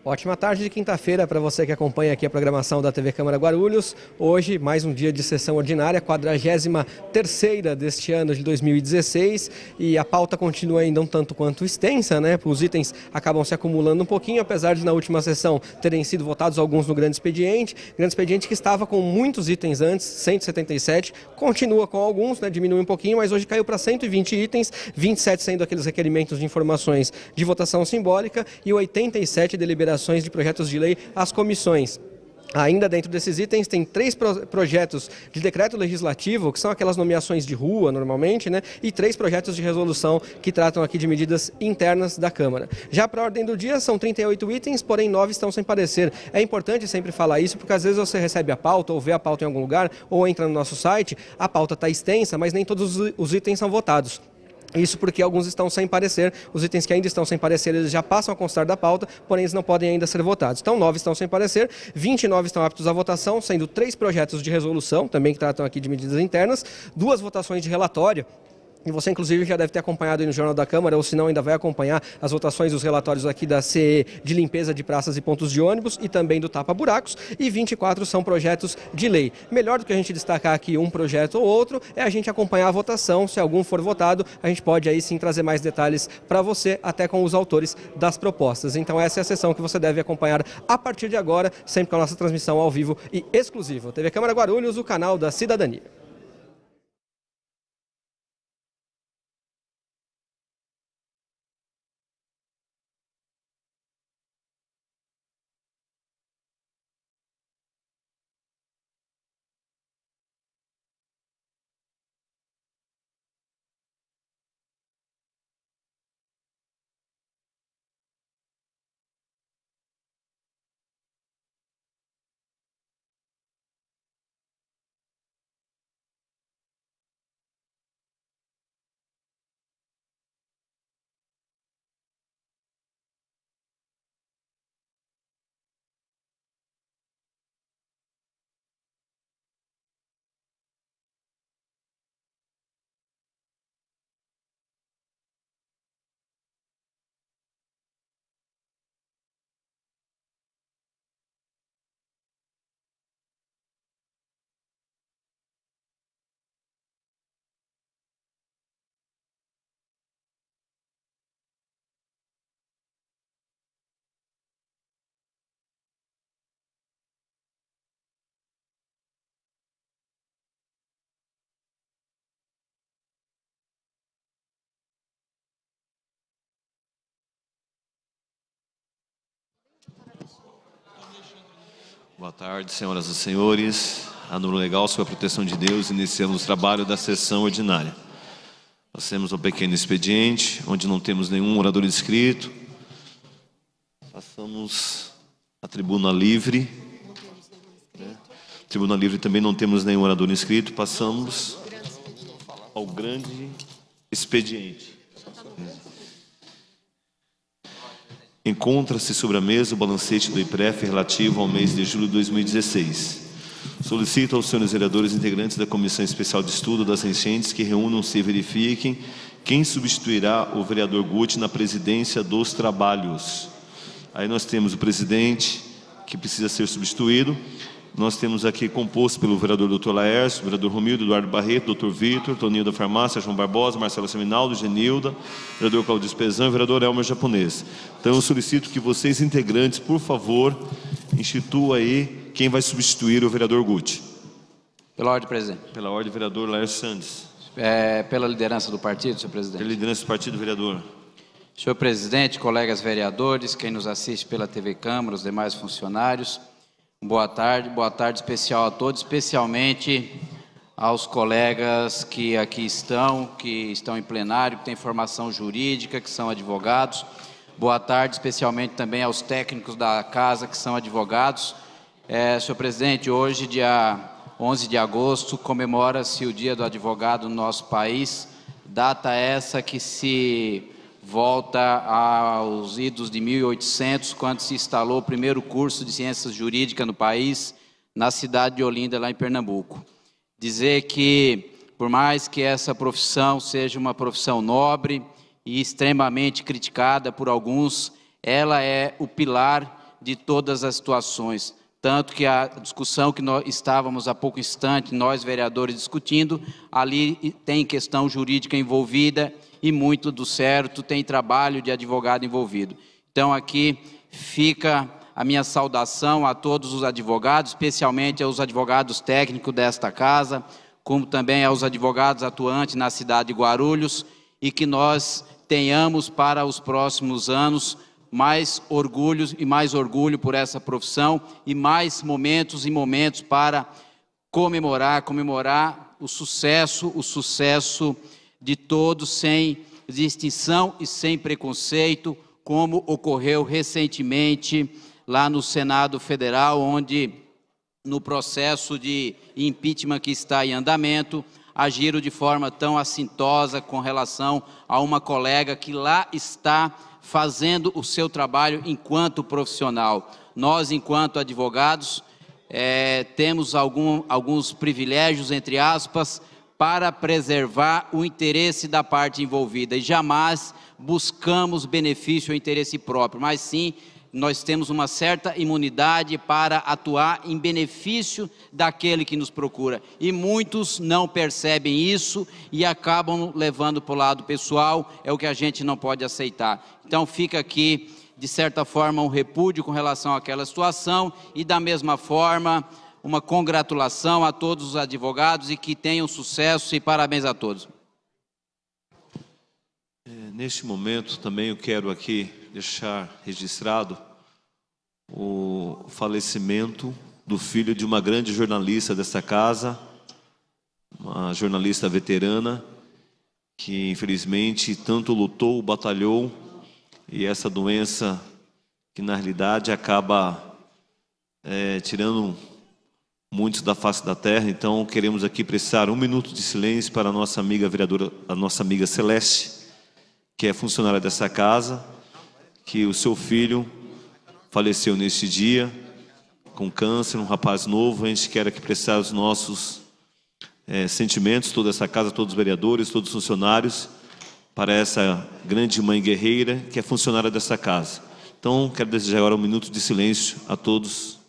Ótima tarde de quinta-feira para você que acompanha aqui a programação da TV Câmara Guarulhos. Hoje, mais um dia de sessão ordinária, 43ª deste ano de 2016. E a pauta continua ainda um tanto quanto extensa, né? Os itens acabam se acumulando um pouquinho, apesar de na última sessão terem sido votados alguns no grande expediente. Grande expediente que estava com muitos itens antes, 177, continua com alguns, né? Diminui um pouquinho, mas hoje caiu para 120 itens, 27 sendo aqueles requerimentos de informações de votação simbólica e 87 deliberações de projetos de lei às comissões. Ainda dentro desses itens tem 3 projetos de decreto legislativo, que são aquelas nomeações de rua normalmente, né? E 3 projetos de resolução que tratam aqui de medidas internas da Câmara. Já para a ordem do dia são 38 itens, porém 9 estão sem parecer. É importante sempre falar isso, porque às vezes você recebe a pauta ou vê a pauta em algum lugar ou entra no nosso site, a pauta está extensa, mas nem todos os itens são votados. Isso porque alguns estão sem parecer, os itens que ainda estão sem parecer, eles já passam a constar da pauta, porém eles não podem ainda ser votados. Então 9 estão sem parecer, 29 estão aptos à votação, sendo 3 projetos de resolução, também que tratam aqui de medidas internas, 2 votações de relatório. E você, inclusive, já deve ter acompanhado aí no Jornal da Câmara, ou se não, ainda vai acompanhar as votações dos relatórios aqui da CE de limpeza de praças e pontos de ônibus e também do tapa-buracos, e 24 são projetos de lei. Melhor do que a gente destacar aqui um projeto ou outro, é a gente acompanhar a votação. Se algum for votado, a gente pode aí sim trazer mais detalhes para você, até com os autores das propostas. Então essa é a sessão que você deve acompanhar a partir de agora, sempre com a nossa transmissão ao vivo e exclusiva. TV Câmara Guarulhos, o canal da cidadania. Boa tarde, senhoras e senhores. Ano legal, sob a proteção de Deus, iniciamos o trabalho da sessão ordinária. Nós temos um pequeno expediente, onde não temos nenhum orador inscrito. Passamos a tribuna livre. Tribuna livre também não temos nenhum orador inscrito. Passamos ao grande expediente. Encontra-se sobre a mesa o balancete do IPREF relativo ao mês de julho de 2016. Solicito aos senhores vereadores integrantes da Comissão Especial de Estudo das Enchentes que reúnam-se e verifiquem quem substituirá o vereador Guti na presidência dos trabalhos. Aí nós temos o presidente, que precisa ser substituído. Nós temos aqui composto pelo vereador Dr. Laércio, vereador Romildo, Eduardo Barreto, Dr. Vitor, Toninho da Farmácia, João Barbosa, Marcelo Seminaldo, Genilda, vereador Claudio Espezão e vereador Elmer Japonês. Então eu solicito que vocês integrantes, por favor, instituam aí quem vai substituir o vereador Guti. Pela ordem, presidente. Pela ordem, vereador Laércio Sandes. Pela liderança do partido, senhor presidente. Pela liderança do partido, vereador. Senhor presidente, colegas vereadores, quem nos assiste pela TV Câmara, os demais funcionários, boa tarde especial a todos, especialmente aos colegas que aqui estão em plenário, que têm formação jurídica, que são advogados. Boa tarde especialmente também aos técnicos da casa, que são advogados. Senhor presidente, hoje, dia 11 de agosto, comemora-se o Dia do Advogado no nosso país, data essa que se volta aos idos de 1800, quando se instalou o primeiro curso de ciências jurídicas no país, na cidade de Olinda, lá em Pernambuco. Dizer que, por mais que essa profissão seja uma profissão nobre e extremamente criticada por alguns, ela é o pilar de todas as situações. Tanto que a discussão que nós estávamos há pouco instante, nós vereadores discutindo, ali tem questão jurídica envolvida e muito do certo, tem trabalho de advogado envolvido. Então aqui fica a minha saudação a todos os advogados, especialmente aos advogados técnicos desta casa, como também aos advogados atuantes na cidade de Guarulhos, e que nós tenhamos para os próximos anos mais orgulhos e mais orgulho por essa profissão e mais momentos e momentos para comemorar o sucesso de todos, sem distinção e sem preconceito, como ocorreu recentemente lá no Senado Federal, onde no processo de impeachment que está em andamento, agiram de forma tão assintosa com relação a uma colega que lá está fazendo o seu trabalho enquanto profissional. Nós, enquanto advogados, temos alguns privilégios, entre aspas, para preservar o interesse da parte envolvida e jamais buscamos benefício ou interesse próprio, mas sim nós temos uma certa imunidade para atuar em benefício daquele que nos procura. E muitos não percebem isso e acabam levando para o lado pessoal, é o que a gente não pode aceitar. Então fica aqui, de certa forma, um repúdio com relação àquela situação e, da mesma forma, uma congratulação a todos os advogados e que tenham sucesso e parabéns a todos. Neste momento também eu quero aqui deixar registrado o falecimento do filho de uma grande jornalista desta casa, uma jornalista veterana, que infelizmente tanto lutou, batalhou, e essa doença que na realidade acaba tirando muitos da face da terra. Então queremos aqui prestar 1 minuto de silêncio para a nossa amiga vereadora, a nossa amiga Celeste, que é funcionária dessa casa, que o seu filho faleceu neste dia, com câncer, um rapaz novo. A gente quer aqui prestar os nossos sentimentos, toda essa casa, todos os vereadores, todos os funcionários, para essa grande mãe guerreira, que é funcionária dessa casa. Então, quero desejar agora 1 minuto de silêncio a todos.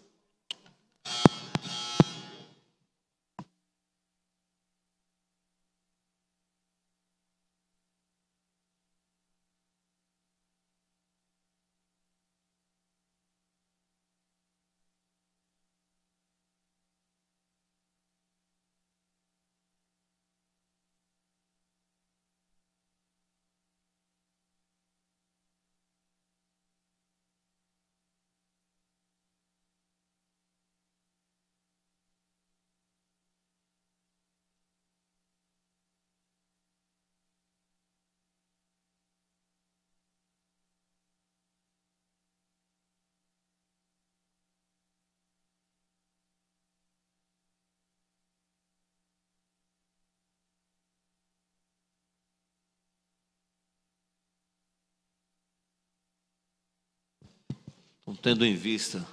Então, tendo em vista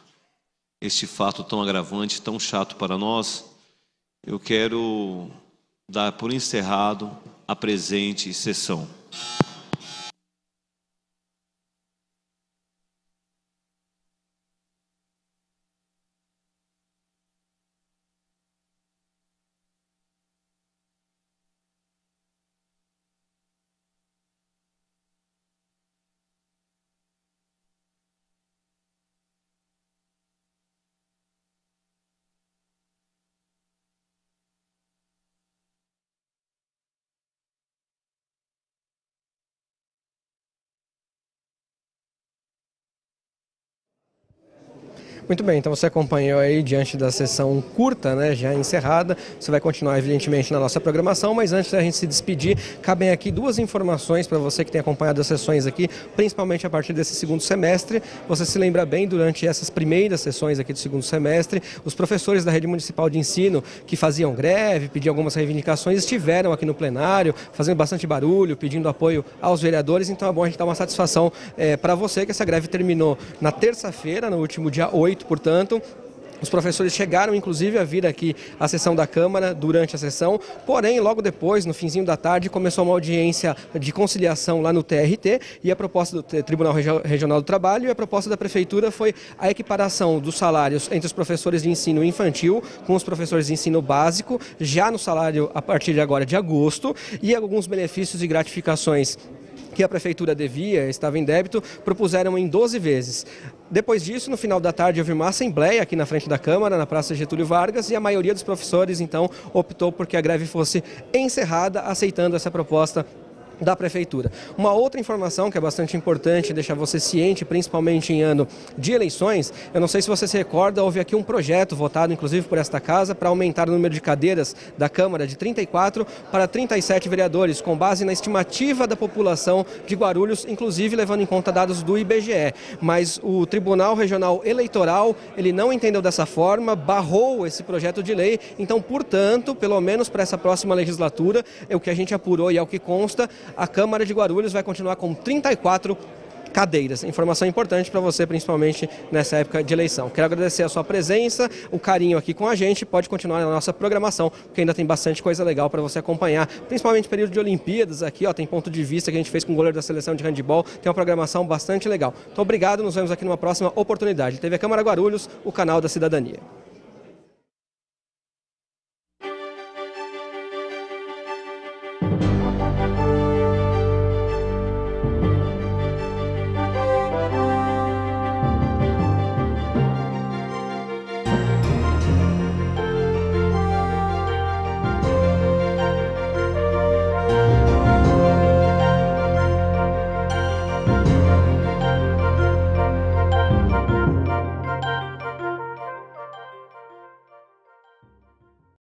este fato tão agravante, tão chato para nós, eu quero dar por encerrado a presente sessão. Muito bem, então você acompanhou aí diante da sessão curta, né, já encerrada. Você vai continuar, evidentemente, na nossa programação, mas antes da gente se despedir, cabem aqui duas informações para você que tem acompanhado as sessões aqui, principalmente a partir desse segundo semestre. Você se lembra bem, durante essas primeiras sessões aqui do segundo semestre, os professores da Rede Municipal de Ensino que faziam greve, pediam algumas reivindicações, estiveram aqui no plenário, fazendo bastante barulho, pedindo apoio aos vereadores. Então é bom a gente dar uma satisfação para você que essa greve terminou na terça-feira, no último dia 8, portanto. Os professores chegaram, inclusive, a vir aqui à sessão da Câmara durante a sessão, porém, logo depois, no finzinho da tarde, começou uma audiência de conciliação lá no TRT e a proposta do Tribunal Regional do Trabalho e a proposta da Prefeitura foi a equiparação dos salários entre os professores de ensino infantil com os professores de ensino básico, já no salário a partir de agora de agosto, e alguns benefícios e gratificações que a Prefeitura devia, estava em débito, propuseram em 12 vezes. Depois disso, no final da tarde, houve uma assembleia aqui na frente da Câmara, na Praça Getúlio Vargas, e a maioria dos professores, então, optou por que a greve fosse encerrada, aceitando essa proposta da Prefeitura. Uma outra informação que é bastante importante, deixar você ciente, principalmente em ano de eleições, eu não sei se você se recorda, houve aqui um projeto votado, inclusive por esta casa, para aumentar o número de cadeiras da Câmara de 34 para 37 vereadores, com base na estimativa da população de Guarulhos, inclusive levando em conta dados do IBGE. Mas o Tribunal Regional Eleitoral, ele não entendeu dessa forma, barrou esse projeto de lei, então, portanto, pelo menos para essa próxima legislatura, é o que a gente apurou e é o que consta, a Câmara de Guarulhos vai continuar com 34 cadeiras. Informação importante para você, principalmente nessa época de eleição. Quero agradecer a sua presença, o carinho aqui com a gente. Pode continuar na nossa programação, porque ainda tem bastante coisa legal para você acompanhar, principalmente no período de Olimpíadas. Aqui tem ponto de vista que a gente fez com o goleiro da seleção de handebol. Tem uma programação bastante legal. Então, obrigado. Nos vemos aqui numa próxima oportunidade. TV Câmara Guarulhos, o canal da cidadania.